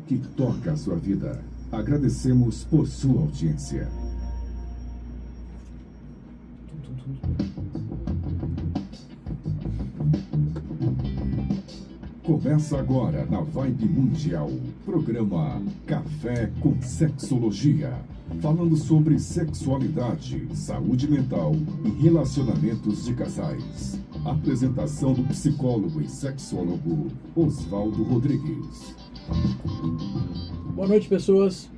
Que toca a sua vida. Agradecemos por sua audiência. Começa agora na Vibe Mundial, programa Café com Sexologia, falando sobre sexualidade, saúde mental e relacionamentos de casais. Apresentação do psicólogo e sexólogo Oswaldo Rodrigues. Boa noite, pessoas.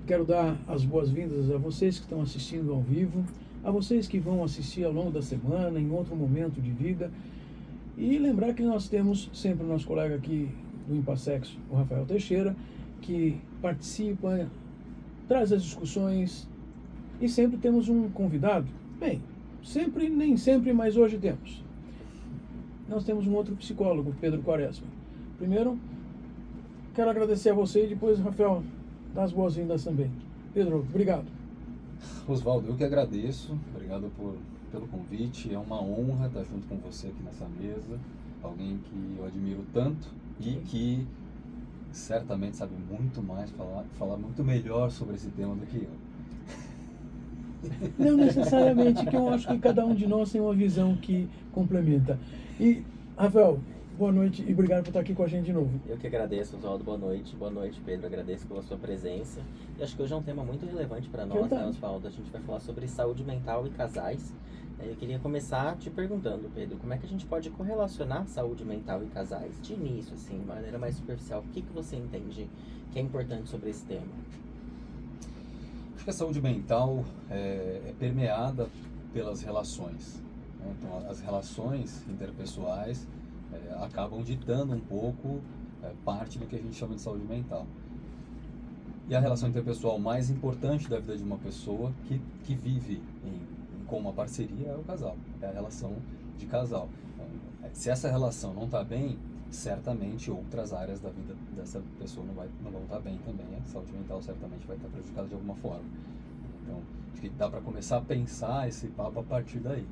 Quero dar as boas-vindas a vocês que estão assistindo ao vivo, a vocês que vão assistir ao longo da semana, em outro momento de vida. E lembrar que nós temos sempre o nosso colega aqui do Impasexo, o Rafael Teixeira, que participa, traz as discussões e sempre temos um convidado. Bem, sempre, nem sempre, mas hoje temos. Nós temos um outro psicólogo, Pedro Quaresma. Primeiro, quero agradecer a você e depois, Rafael, dar as boas-vindas também. Pedro, obrigado. Oswaldo, eu que agradeço. Obrigado pelo convite. É uma honra estar junto com você aqui nessa mesa. Alguém que eu admiro tanto e que certamente sabe muito mais, falar muito melhor sobre esse tema do que eu. Não necessariamente, que eu acho que cada um de nós tem uma visão que complementa. E, Rafael, boa noite e obrigado por estar aqui com a gente de novo. Eu que agradeço, Oswaldo. Boa noite, Pedro. Agradeço pela sua presença. E acho que hoje é um tema muito relevante para nós, né, Oswaldo? A gente vai falar sobre saúde mental e casais. Eu queria começar te perguntando, Pedro, como é que a gente pode correlacionar saúde mental e casais? De início, assim, de maneira mais superficial, o que você entende que é importante sobre esse tema? Acho que a saúde mental é permeada pelas relações, né? Então, as relações interpessoais acabam ditando um pouco parte do que a gente chama de saúde mental. E a relação interpessoal mais importante da vida de uma pessoa que vive com uma parceria é o casal, é a relação de casal. Então, se essa relação não está bem, certamente outras áreas da vida dessa pessoa não vão estar bem também. A saúde mental certamente vai estar prejudicada de alguma forma. Então, acho que dá para começar a pensar esse papo a partir daí.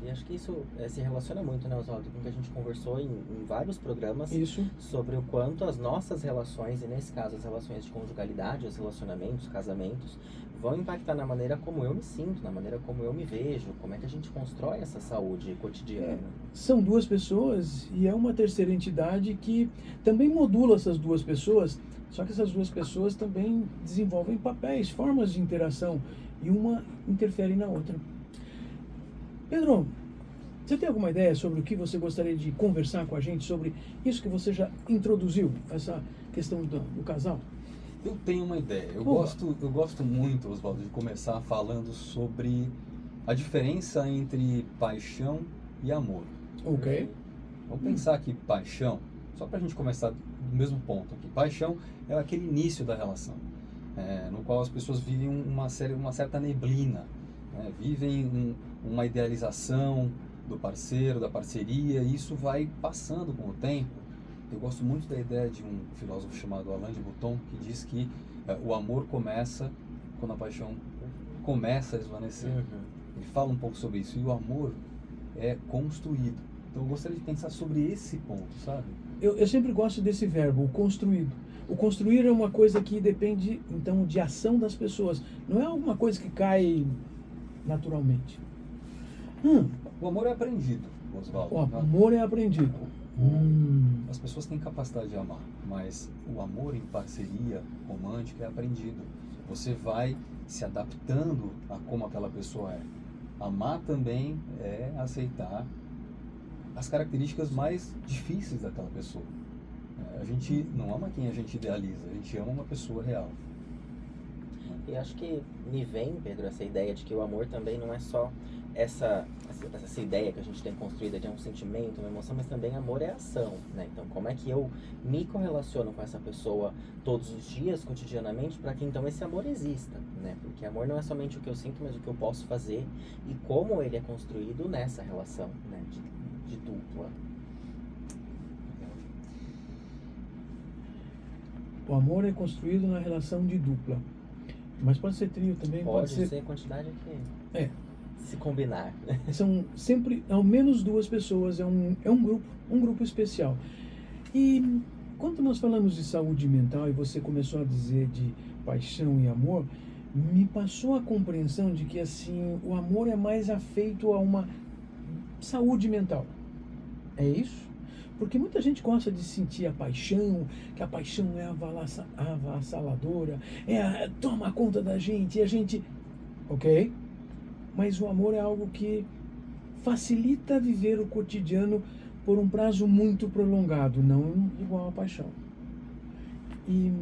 E acho que isso se relaciona muito, né, Oswaldo, com o que a gente conversou em vários programas. Isso. Sobre o quanto as nossas relações, e nesse caso as relações de conjugalidade, os relacionamentos, casamentos, vão impactar na maneira como eu me sinto, na maneira como eu me vejo, como é que a gente constrói essa saúde cotidiana. São duas pessoas e é uma terceira entidade que também modula essas duas pessoas, só que essas duas pessoas também desenvolvem papéis, formas de interação, e uma interfere na outra. Pedro, você tem alguma ideia sobre o que você gostaria de conversar com a gente sobre isso que você já introduziu, essa questão do casal? Eu tenho uma ideia. Eu gosto muito, Oswaldo, de começar falando sobre a diferença entre paixão e amor. Ok. Vamos pensar que paixão, só para a gente começar do mesmo ponto aqui. Paixão é aquele início da relação, no qual as pessoas vivem uma certa neblina, né? Vivem uma idealização do parceiro, da parceria, e isso vai passando com o tempo. Eu gosto muito da ideia de um filósofo chamado Alain de Botton, que diz que o amor começa quando a paixão começa a esvanecer. Ele fala um pouco sobre isso, e o amor é construído. Então eu gostaria de pensar sobre esse ponto, sabe? Eu sempre gosto desse verbo, o construído. O construir é uma coisa que depende, então, de ação das pessoas. Não é alguma coisa que cai naturalmente. O amor é aprendido, Oswaldo. O amor é aprendido. As pessoas têm capacidade de amar, mas o amor em parceria romântica é aprendido. Você vai se adaptando a como aquela pessoa é. Amar também é aceitar as características mais difíceis daquela pessoa. A gente não ama quem a gente idealiza, a gente ama uma pessoa real. E acho que me vem, Pedro, essa ideia de que o amor também não é só essa ideia que a gente tem construída de um sentimento, uma emoção, mas também amor é ação, né? Então, como é que eu me correlaciono com essa pessoa todos os dias, cotidianamente, para que então esse amor exista, né? Porque amor não é somente o que eu sinto, mas o que eu posso fazer e como ele é construído nessa relação, né? De dupla. O amor é construído na relação de dupla. Mas pode ser trio também, pode ser a quantidade que se combinar. São sempre ao menos duas pessoas, é um grupo especial. E quando nós falamos de saúde mental e você começou a dizer de paixão e amor, me passou a compreensão de que assim o amor é mais afeito a uma saúde mental. É isso? Porque muita gente gosta de sentir a paixão, que a paixão é avassaladora, toma conta da gente e a gente... Ok? Mas o amor é algo que facilita viver o cotidiano por um prazo muito prolongado, não igual a paixão. E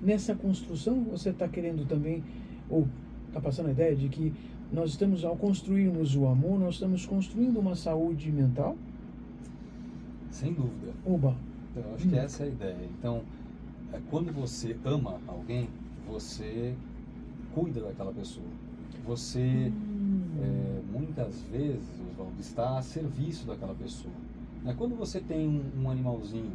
nessa construção você está querendo também, ou está passando a ideia de que nós estamos, ao construirmos o amor, nós estamos construindo uma saúde mental? Sem dúvida. Oba! Então, eu acho que essa é a ideia. Então, quando você ama alguém, você cuida daquela pessoa. Você, muitas vezes, Oswaldo, está a serviço daquela pessoa. Quando você tem um animalzinho,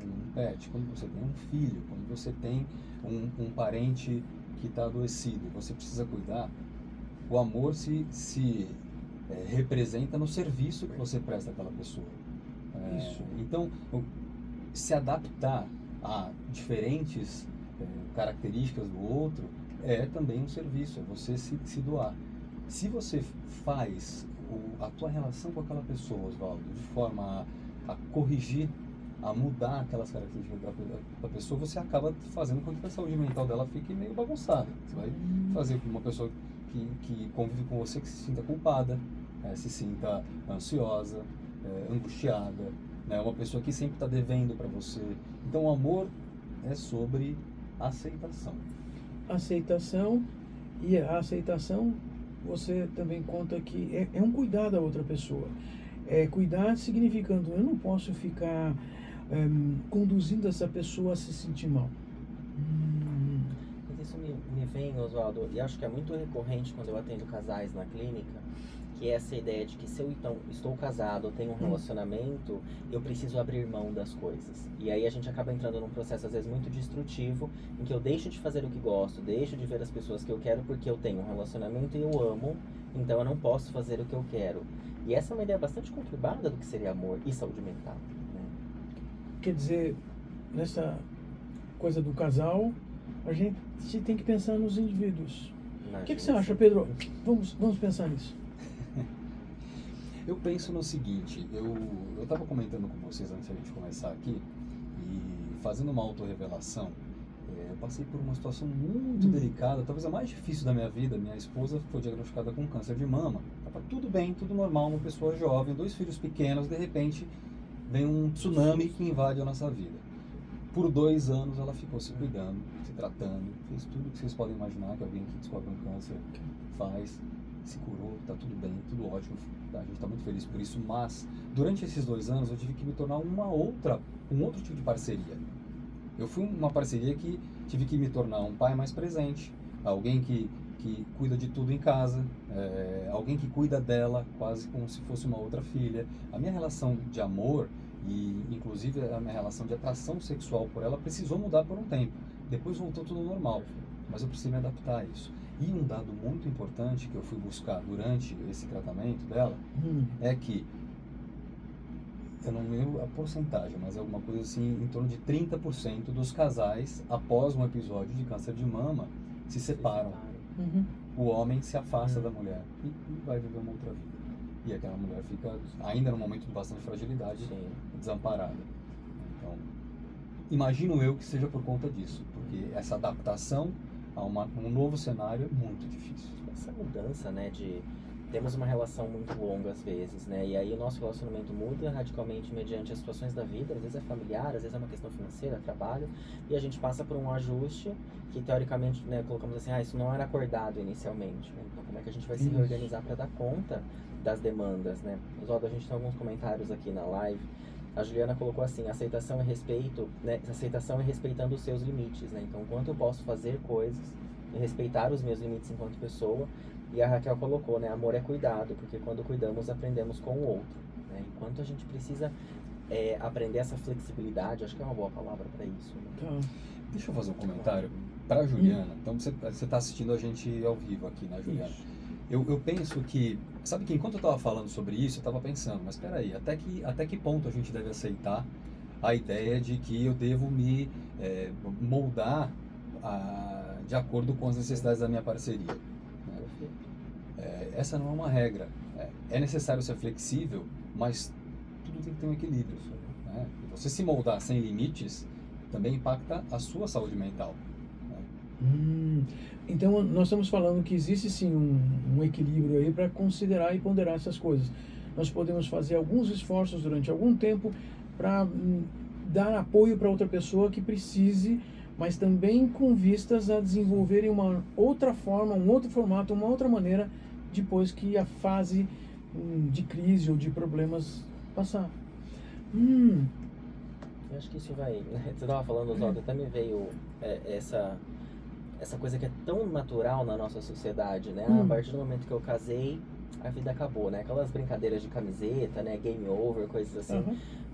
um pet, quando você tem um filho, quando você tem um parente que está adoecido, você precisa cuidar, o amor se representa no serviço que você presta àquela pessoa. Então, se adaptar a diferentes características do outro é também um serviço, é você se doar. Se você faz a tua relação com aquela pessoa, Oswaldo, de forma a corrigir, a mudar aquelas características da pessoa, você acaba fazendo com que a saúde mental dela fique meio bagunçada. Você vai fazer com uma pessoa que convive com você que se sinta culpada, se sinta ansiosa, angustiada, uma pessoa que sempre está devendo para você. Então, o amor é sobre aceitação. Aceitação, e a aceitação, você também conta que é um cuidar da outra pessoa. Cuidar significando, eu não posso ficar conduzindo essa pessoa a se sentir mal. Mas isso me vem, Oswaldo, e acho que é muito recorrente quando eu atendo casais na clínica, que é essa ideia de que se eu então estou casado, eu tenho um relacionamento, eu preciso abrir mão das coisas. E aí a gente acaba entrando num processo às vezes muito destrutivo, em que eu deixo de fazer o que gosto, deixo de ver as pessoas que eu quero porque eu tenho um relacionamento e eu amo, então eu não posso fazer o que eu quero. E essa é uma ideia bastante conturbada do que seria amor e saúde mental. Quer dizer, nessa coisa do casal, a gente tem que pensar nos indivíduos. O que você acha, Pedro? Vamos pensar nisso. Eu penso no seguinte, eu estava comentando com vocês antes de a gente começar aqui, e fazendo uma autorrevelação, eu passei por uma situação muito delicada, talvez a mais difícil da minha vida. Minha esposa foi diagnosticada com câncer de mama. Estava tudo bem, tudo normal, uma pessoa jovem, 2 filhos pequenos, de repente vem um tsunami que invade a nossa vida. Por 2 anos ela ficou se cuidando, se tratando, fez tudo que vocês podem imaginar que alguém que descobre um câncer faz, se curou, está tudo bem, tudo ótimo, a gente está muito feliz por isso, mas durante esses 2 anos eu tive que me tornar um outro tipo de parceria. Eu fui uma parceria que tive que me tornar um pai mais presente, alguém que cuida de tudo em casa, alguém que cuida dela quase como se fosse uma outra filha. A minha relação de amor e inclusive a minha relação de atração sexual por ela precisou mudar por um tempo. Depois voltou tudo normal, mas eu precisei me adaptar a isso. E um dado muito importante que eu fui buscar durante esse tratamento dela é que, eu não lembro a porcentagem, mas é alguma coisa assim, em torno de 30% dos casais, após um episódio de câncer de mama, se separam. O homem se afasta da mulher e vai viver uma outra vida. E aquela mulher fica, ainda num momento de bastante fragilidade, desamparada. Então, imagino eu que seja por conta disso, porque essa adaptação a um novo cenário é muito difícil. Essa mudança, temos uma relação muito longa às vezes, E aí o nosso relacionamento muda radicalmente mediante as situações da vida, às vezes é familiar, às vezes é uma questão financeira, trabalho, e a gente passa por um ajuste que teoricamente, colocamos assim, isso não era acordado inicialmente, Então como é que a gente vai se reorganizar para dar conta das demandas, Oswaldo, a gente tem alguns comentários aqui na live. A Juliana colocou assim, aceitação e respeito, aceitação e respeitando os seus limites, Então, quanto eu posso fazer coisas e respeitar os meus limites enquanto pessoa. E a Raquel colocou, amor é cuidado, porque quando cuidamos, aprendemos com o outro, Enquanto a gente precisa aprender essa flexibilidade, acho que é uma boa palavra para isso. Deixa eu fazer um comentário para a Juliana. Então, você está assistindo a gente ao vivo aqui, né, Juliana? Isso. Eu penso que, sabe que enquanto eu estava falando sobre isso, eu estava pensando, mas espera aí, até que ponto a gente deve aceitar a ideia de que eu devo me moldar de acordo com as necessidades da minha parceria. Essa não é uma regra. É necessário ser flexível, mas tudo tem que ter um equilíbrio. Né? Você se moldar sem limites também impacta a sua saúde mental. Então nós estamos falando que existe sim um equilíbrio aí para considerar e ponderar essas coisas. Nós podemos fazer alguns esforços durante algum tempo para dar apoio para outra pessoa que precise, mas também com vistas a desenvolverem uma outra forma, um outro formato, uma outra maneira depois que a fase de crise ou de problemas passar. Eu acho que isso vai... Você estava falando, Oswaldo, até me veio essa coisa que é tão natural na nossa sociedade, né? A partir do momento que eu casei, a vida acabou, né? Aquelas brincadeiras de camiseta, né? Game over, coisas assim.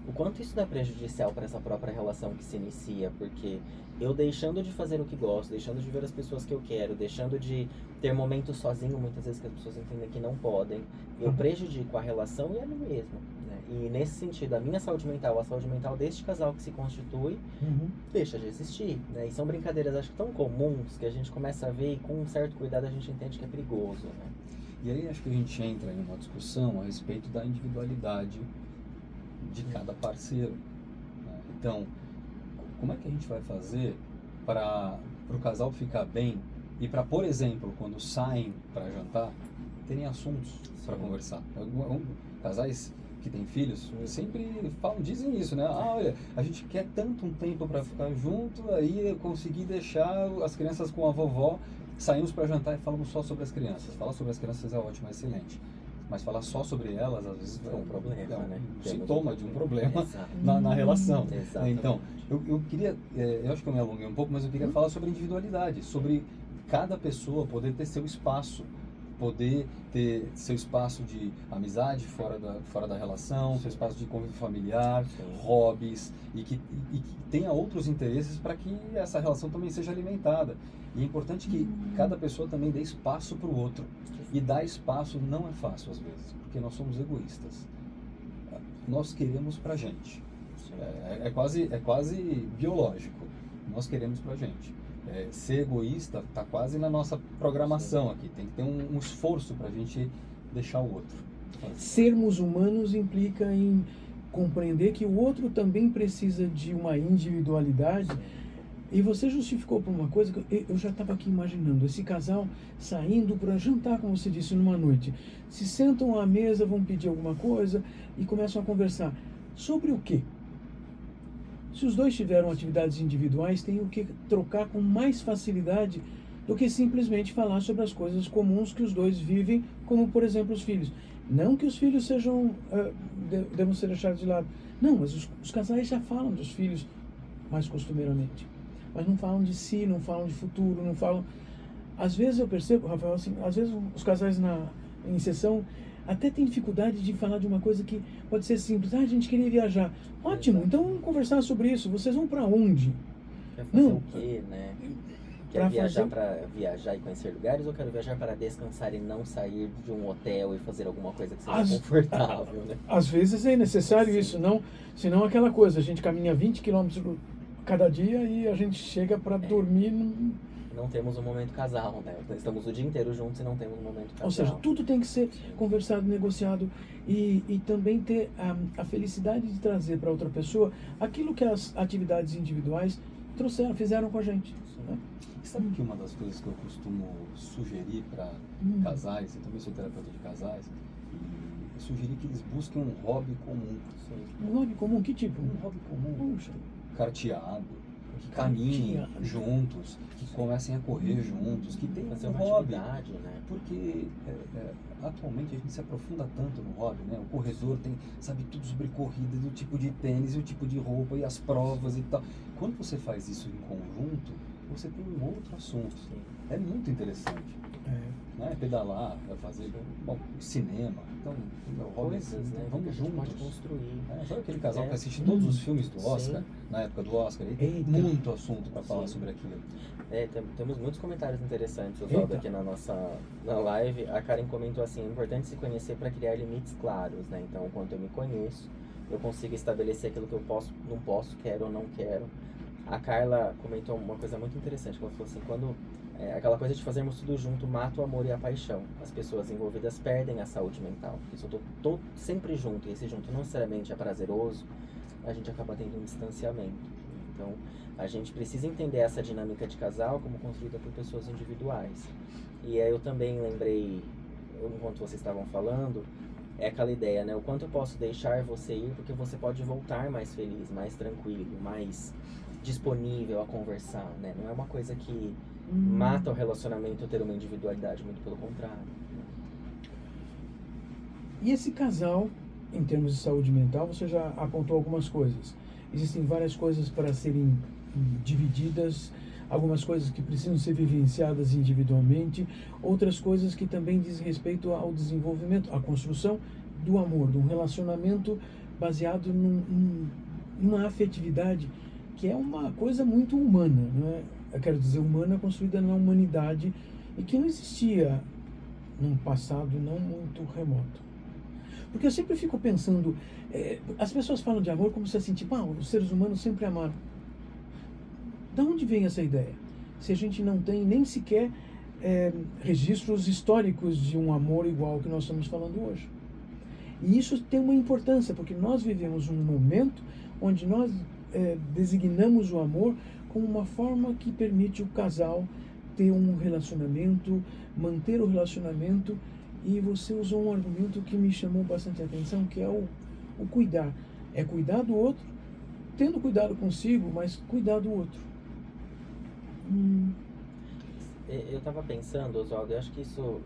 O quanto isso não é prejudicial para essa própria relação que se inicia, porque eu deixando de fazer o que gosto, deixando de ver as pessoas que eu quero, deixando de ter momentos sozinho, muitas vezes que as pessoas entendem que não podem, eu prejudico a relação e a mim mesmo, né? E nesse sentido, a minha saúde mental, a saúde mental deste casal que se constitui, deixa de existir, né? E são brincadeiras, acho que tão comuns, que a gente começa a ver e com um certo cuidado a gente entende que é perigoso, né? E aí acho que a gente entra em uma discussão a respeito da individualidade de cada parceiro. Né? Então, como é que a gente vai fazer para o casal ficar bem e para, por exemplo, quando saem para jantar, terem assuntos para conversar? Casais que têm filhos sempre dizem isso, né? Olha, a gente quer tanto um tempo para ficar junto, aí eu consegui deixar as crianças com a vovó, saímos para jantar e falamos só sobre as crianças. Falar sobre as crianças é ótimo, é excelente. Mas falar só sobre elas, às vezes, é um problema, né? Sintoma de um problema na relação. Exatamente. Então, eu queria, eu acho que eu me alonguei um pouco, mas eu queria falar sobre individualidade, sobre cada pessoa poder ter seu espaço, poder ter seu espaço de amizade fora da relação, seu espaço de convívio familiar, hobbies, e que tenha outros interesses para que essa relação também seja alimentada. E é importante que cada pessoa também dê espaço para o outro. E dar espaço não é fácil às vezes, porque nós somos egoístas. Nós queremos pra gente. É quase biológico. Nós queremos pra gente. Ser egoísta está quase na nossa programação aqui. Tem que ter um esforço pra gente deixar o outro. Sermos humanos implica em compreender que o outro também precisa de uma individualidade. E você justificou por uma coisa que eu já estava aqui imaginando. Esse casal saindo para jantar, como você disse, numa noite. Se sentam à mesa, vão pedir alguma coisa e começam a conversar. Sobre o quê? Se os dois tiveram atividades individuais, têm o que trocar com mais facilidade do que simplesmente falar sobre as coisas comuns que os dois vivem, como, por exemplo, os filhos. Não que os filhos sejam devam ser deixados de lado. Não, mas os casais já falam dos filhos mais costumeiramente. Mas não falam de si, não falam de futuro, não falam... Às vezes eu percebo, Rafael, assim, às vezes os casais em sessão até têm dificuldade de falar de uma coisa que pode ser simples. A gente queria viajar. Ótimo, então vamos conversar sobre isso. Vocês vão para onde? Quer fazer o quê, né? Quer viajar para viajar e conhecer lugares ou quero viajar para descansar e não sair de um hotel e fazer alguma coisa que seja confortável, né? Às vezes é necessário isso, senão aquela coisa, a gente caminha 20 quilômetros cada dia e a gente chega para dormir. Não temos um momento casal, né? Estamos o dia inteiro juntos e não temos um momento casal. Ou seja, tudo tem que ser conversado, negociado e também ter a felicidade de trazer para outra pessoa aquilo que as atividades individuais fizeram com a gente. Né? Sabe que uma das coisas que eu costumo sugerir para casais, eu também sou terapeuta de casais, e sugerir que eles busquem um hobby comum. Um hobby comum? Que tipo? Um hobby comum. Puxa. Carteado, que caminhem juntos, que comecem a correr juntos, que tenham um hobby. Né? Porque atualmente a gente se aprofunda tanto no hobby, né? O corredor sabe tudo sobre corrida, do tipo de tênis, o tipo de roupa e as provas e tal. Quando você faz isso em conjunto, você tem um outro assunto. É muito interessante. Né? Pedalar, vai fazer cinema. Então, meu hobby coisas, né? Vamos juntos. Pode construir. Sabe aquele casal que assiste todos os filmes do Oscar, na época do Oscar? E tem muito assunto para falar sobre aquilo. Temos muitos comentários interessantes, Oswaldo, aqui na live. A Karen comentou assim: é importante se conhecer para criar limites claros, né? Então, o quanto eu me conheço, eu consigo estabelecer aquilo que eu posso, não posso, quero ou não quero. A Carla comentou uma coisa muito interessante, que ela falou assim, quando aquela coisa de fazermos tudo junto mata o amor e a paixão. As pessoas envolvidas perdem a saúde mental. Porque se eu tô sempre junto, e esse junto não necessariamente é prazeroso, a gente acaba tendo um distanciamento. Então, a gente precisa entender essa dinâmica de casal como construída por pessoas individuais. E aí eu também lembrei, enquanto vocês estavam falando, é aquela ideia, né? O quanto eu posso deixar você ir, porque você pode voltar mais feliz, mais tranquilo, mais disponível a conversar, né? Não é uma coisa que mata o relacionamento ter uma individualidade, muito pelo contrário. E esse casal, em termos de saúde mental, você já apontou algumas coisas. Existem várias coisas para serem divididas, algumas coisas que precisam ser vivenciadas individualmente, outras coisas que também dizem respeito ao desenvolvimento, à construção do amor, de um relacionamento baseado numa afetividade que é uma coisa muito humana, né? Eu quero dizer, humana, construída na humanidade e que não existia num passado não muito remoto. Porque eu sempre fico pensando, as pessoas falam de amor como se assim, tipo, os seres humanos sempre amaram. Da onde vem essa ideia? Se a gente não tem nem sequer registros históricos de um amor igual ao que nós estamos falando hoje. E isso tem uma importância, porque nós vivemos um momento onde nós designamos o amor como uma forma que permite o casal ter um relacionamento, manter o relacionamento. E você usou um argumento que me chamou bastante a atenção, que é o cuidar. É cuidar do outro, tendo cuidado consigo, mas cuidar do outro. Eu estava pensando, Oswaldo, eu acho que isso,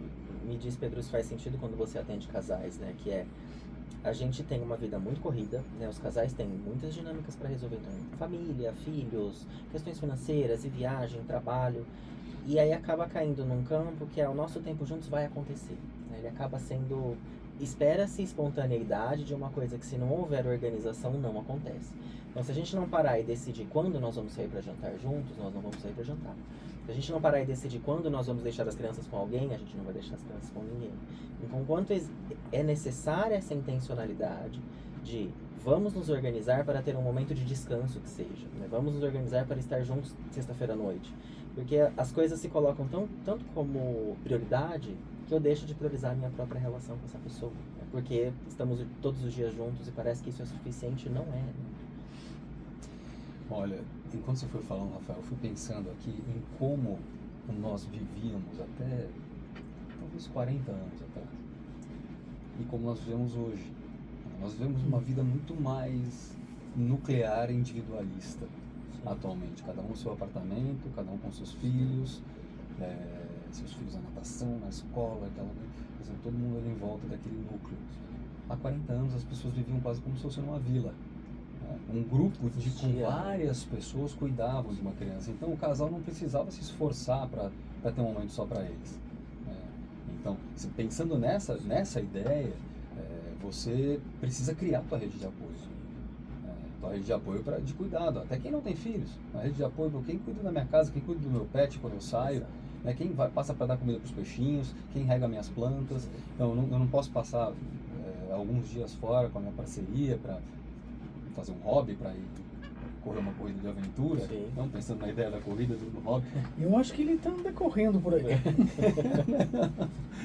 me diz, Pedro, isso faz sentido quando você atende casais, né? Que a gente tem uma vida muito corrida, né? Os casais têm muitas dinâmicas para resolver, então, família, filhos, questões financeiras, e viagem, trabalho. E aí acaba caindo num campo que o nosso tempo juntos vai acontecer, né? Ele acaba sendo, espera-se espontaneidade de uma coisa que, se não houver organização, não acontece. Então, se a gente não parar e decidir quando nós vamos sair para jantar juntos, nós não vamos sair para jantar. Se a gente não parar e decidir quando nós vamos deixar as crianças com alguém, a gente não vai deixar as crianças com ninguém. Então, enquanto é necessária essa intencionalidade de vamos nos organizar para ter um momento de descanso que seja, né? Vamos nos organizar para estar juntos sexta-feira à noite. Porque as coisas se colocam tanto como prioridade que eu deixo de priorizar a minha própria relação com essa pessoa. Né? Porque estamos todos os dias juntos e parece que isso é suficiente, não é. Né? Olha, enquanto você foi falando, Rafael, eu fui pensando aqui em como nós vivíamos até talvez 40 anos atrás e como nós vivemos hoje. Nós vivemos uma vida muito mais nuclear e individualista atualmente. Cada um no seu apartamento, cada um com seus filhos na natação, na escola, todo mundo ali em volta daquele núcleo. Há 40 anos as pessoas viviam quase como se fosse numa vila. Um grupo com várias pessoas cuidavam de uma criança. Então o casal não precisava se esforçar para ter um momento só para eles. Então, pensando nessa ideia, você precisa criar tua rede de apoio. Tua rede de apoio de cuidado. Até quem não tem filhos. Uma rede de apoio para quem cuida da minha casa, quem cuida do meu pet quando eu saio. Quem passa para dar comida para os peixinhos, quem rega minhas plantas. Então eu não posso passar alguns dias fora com a minha parceria para fazer um hobby, para ir correr uma corrida de aventura. Não pensando na ideia da corrida do hobby. Eu acho que ele está correndo por aí.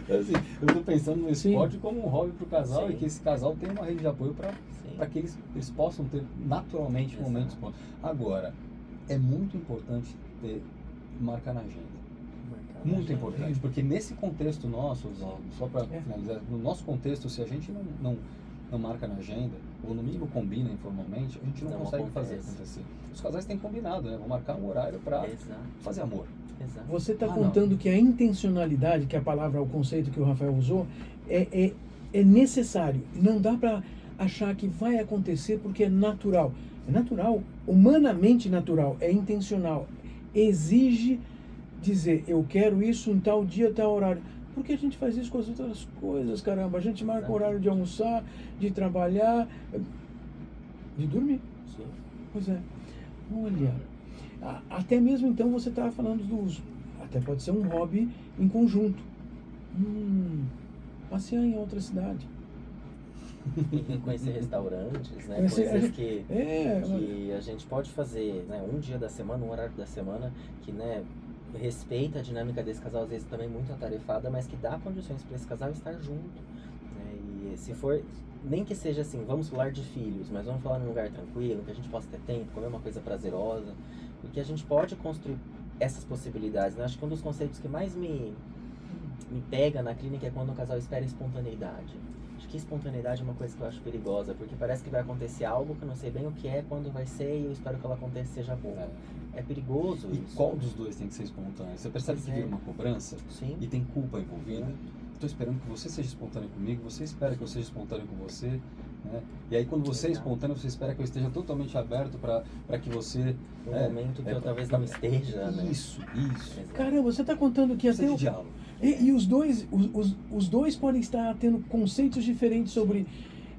Assim, eu estou pensando no esporte como um hobby para o casal. E que esse casal tenha uma rede de apoio para que eles possam ter naturalmente momentos bons. Agora, é muito importante marcar na agenda. Muito importante, porque nesse contexto nosso, só para finalizar, no nosso contexto, se a gente não marca na agenda, ou no mínimo combina informalmente, a gente não consegue fazer acontecer. Os casais têm combinado, né? Vão marcar um horário para fazer amor. Exato. Você está contando que a intencionalidade, que é a palavra, o conceito que o Rafael usou, é necessário. Não dá para achar que vai acontecer porque é natural. É natural, humanamente natural, é intencional. Exige dizer, eu quero isso em tal dia, tal horário. Porque a gente faz isso com as outras coisas, caramba. A gente marca o horário de almoçar, de trabalhar, de dormir. Sim. Pois é. Olha, até mesmo então você estava falando do uso. Até pode ser um hobby em conjunto. Passear em outra cidade. E conhecer restaurantes, né? Conhecer- Coisas que É, a gente pode fazer, né, um dia da semana, um horário da semana, que, né, respeita a dinâmica desse casal, às vezes também muito atarefada, mas que dá condições para esse casal estar junto, né? E se for, nem que seja assim, vamos falar de filhos, mas vamos falar num lugar tranquilo, que a gente possa ter tempo, comer uma coisa prazerosa, e que a gente pode construir essas possibilidades, né? Acho que um dos conceitos que mais me pega na clínica é quando o casal espera espontaneidade. Acho que espontaneidade é uma coisa que eu acho perigosa, porque parece que vai acontecer algo que eu não sei bem o que é, quando vai ser, e eu espero que ela aconteça seja bom. É perigoso E isso. qual dos dois tem que ser espontâneo? Você percebe Pois que é. vira uma cobrança Sim. e tem culpa envolvida. Estou esperando que você seja espontâneo comigo, você espera que eu seja espontâneo com você, né? E aí quando você é Exato. espontâneo, você espera que eu esteja totalmente aberto para que você... Um momento que eu talvez não esteja, né? Isso. Exato. caramba, você está contando que Precisa até de diálogo. E os dois podem estar tendo conceitos diferentes sobre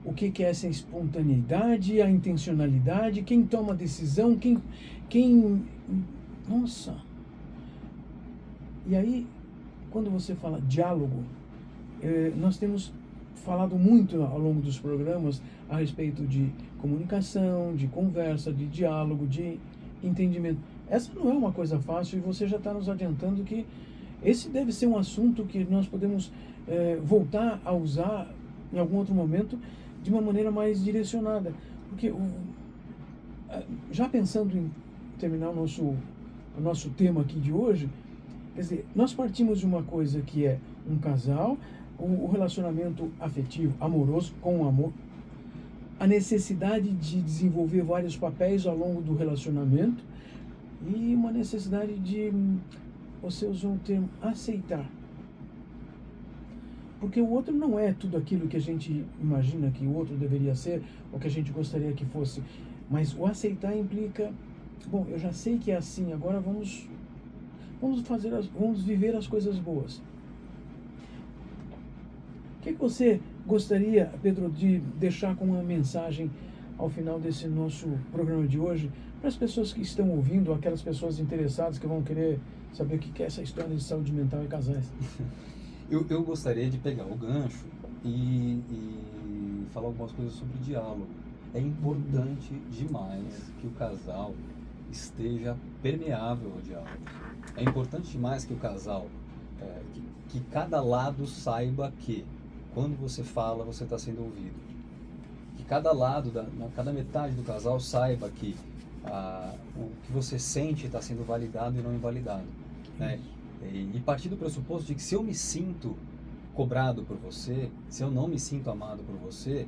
o que é essa espontaneidade, a intencionalidade, quem toma a decisão, quem... Nossa! E aí, quando você fala diálogo, nós temos falado muito ao longo dos programas a respeito de comunicação, de conversa, de diálogo, de entendimento. Essa não é uma coisa fácil e você já está nos adiantando que esse deve ser um assunto que nós podemos voltar a usar em algum outro momento de uma maneira mais direcionada. Porque, já pensando em terminar o nosso tema aqui de hoje, quer dizer, nós partimos de uma coisa que é um casal, o relacionamento afetivo, amoroso, com amor, a necessidade de desenvolver vários papéis ao longo do relacionamento e uma necessidade de, você usou o termo, aceitar. Porque o outro não é tudo aquilo que a gente imagina que o outro deveria ser, ou que a gente gostaria que fosse. Mas o aceitar implica, bom, eu já sei que é assim, agora vamos viver as coisas boas. O que você gostaria, Pedro, de deixar como uma mensagem ao final desse nosso programa de hoje, para as pessoas que estão ouvindo, aquelas pessoas interessadas que vão querer saber o que é essa história de saúde mental e casais? Eu gostaria de pegar o gancho e falar algumas coisas sobre diálogo. É importante demais que o casal esteja permeável ao diálogo. É importante demais que o casal, que cada lado saiba que quando você fala, você está sendo ouvido. Que cada lado, cada metade do casal saiba que o que você sente está sendo validado e não invalidado, né? E partir do pressuposto de que se eu me sinto cobrado por você, se eu não me sinto amado por você,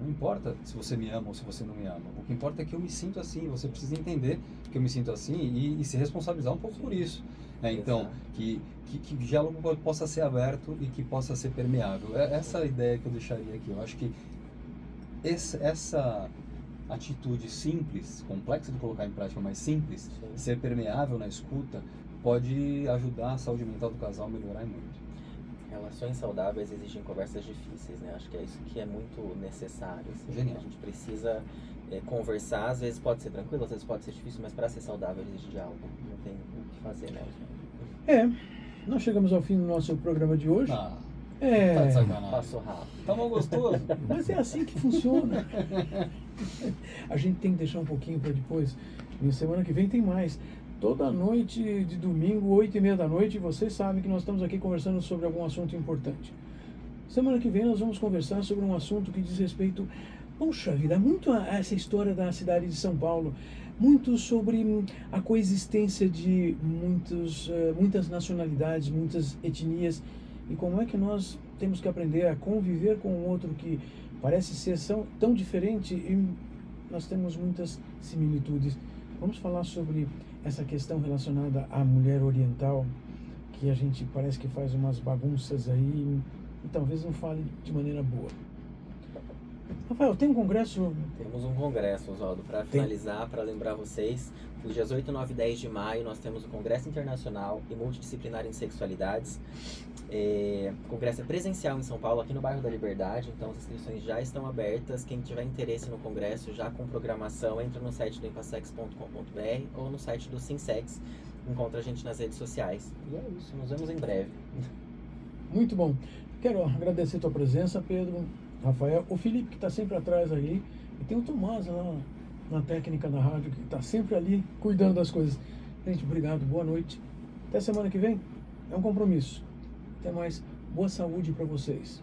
não importa se você me ama ou se você não me ama. O que importa é que eu me sinto assim. Você precisa entender que eu me sinto assim e se responsabilizar um pouco por isso, né? Então, que o diálogo possa ser aberto e que possa ser permeável. Essa é a ideia que eu deixaria aqui. Eu acho que essa atitude simples, complexa de colocar em prática, mas simples, ser permeável na escuta, pode ajudar a saúde mental do casal a melhorar muito. Relações saudáveis exigem conversas difíceis, né? Acho que é isso que é muito necessário. Assim, Genial. a gente precisa conversar, às vezes pode ser tranquilo, às vezes pode ser difícil, mas para ser saudável exige diálogo. Não tem o que fazer, né? Nós chegamos ao fim do nosso programa de hoje. Tá de sacanagem. Passou rápido. Tá mal gostoso. Mas é assim que funciona. A gente tem que deixar um pouquinho para depois. E semana que vem tem mais. Toda noite de domingo, 8h30 da noite, vocês sabem que nós estamos aqui conversando sobre algum assunto importante. Semana que vem nós vamos conversar sobre um assunto que diz respeito, puxa vida, muito a essa história da cidade de São Paulo, muito sobre a coexistência de muitas nacionalidades, muitas etnias, e como é que nós temos que aprender a conviver com o outro que parece ser tão diferente e nós temos muitas similitudes. Vamos falar sobre essa questão relacionada à mulher oriental, que a gente parece que faz umas bagunças aí e talvez não fale de maneira boa. Rafael, tem um congresso? Temos um congresso, Oswaldo, para finalizar, para lembrar vocês, nos dias 8, 9 e 10 de maio nós temos o Congresso Internacional e Multidisciplinar em Sexualidades. O congresso é presencial em São Paulo, aqui no bairro da Liberdade, então as inscrições já estão abertas. Quem tiver interesse no congresso, já com programação, entra no site do empassex.com.br ou no site do Sinsex, encontra a gente nas redes sociais. E é isso, nos vemos em breve. Muito bom. Quero agradecer a tua presença, Pedro. Rafael, o Felipe que está sempre atrás aí, e tem o Tomás lá na técnica da rádio que está sempre ali cuidando das coisas. Gente, obrigado, boa noite. Até semana que vem. É um compromisso. Até mais. Boa saúde para vocês.